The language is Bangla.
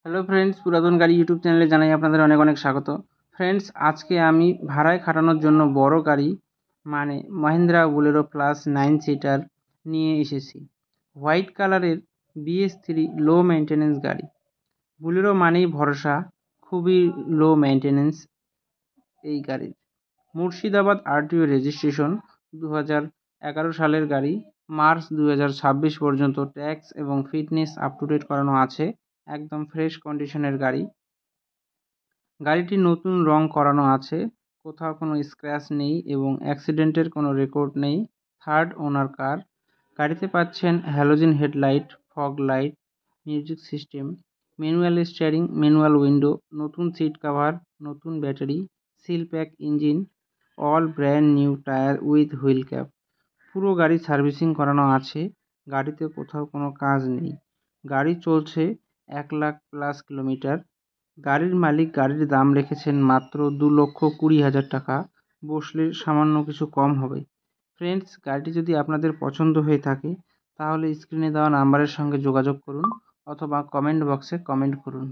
হ্যালো ফ্রেন্ডস, পুরাতন গাড়ি ইউটিউব চ্যানেলে জানাই আপনাদের অনেক অনেক স্বাগত। ফ্রেন্ডস, আজকে আমি ভাড়ায় খাটানোর জন্য বড় গাড়ি মানে মহিন্দ্রা বোলেরো প্লাস 9 সিটার নিয়ে এসেছি। হোয়াইট কালারের BS3 লো মেনটেন্যান্স গাড়ি। বোলেরো মানেই ভরসা, খুবই লো মেনটেন্যান্স এই গাড়ির। মুর্শিদাবাদ RTO রেজিস্ট্রেশন, 2011 সালের গাড়ি। মার্চ 2026 পর্যন্ত ট্যাক্স এবং ফিটনেস আপ টু ডেট করানো আছে। একদম ফ্রেশ কন্ডিশনের গাড়ি। গাড়িটি নতুন রং করানো আছে, কোথাও কোনো স্ক্র্যাচ নেই এবং অ্যাক্সিডেন্টের কোনো রেকর্ড নেই। থার্ড ওনার কার। গাড়িতে পাচ্ছেন halogen headlight, fog light, music system, manual steering, manual window, নতুন সিট কভার, নতুন battery, seal pack engine, all brand new tyre with wheel cap. পুরো গাড়ি সার্ভিসিং করানো আছে, গাড়িতে কোথাও কোনো কাজ নেই। গাড়ি চলছে 1,00,000+ কিলোমিটার। গাড়ির মালিক গাড়ির দাম রেখেছেন মাত্র 2,20,000 টাকা। বসলে সামান্য কিছু কম হবে। ফ্রেন্ডস, গাড়িটি যদি আপনাদের পছন্দ হয়ে থাকে তাহলে স্ক্রিনে দেওয়া নাম্বারের সঙ্গে যোগাযোগ করুন অথবা কমেন্ট বক্সে কমেন্ট করুন।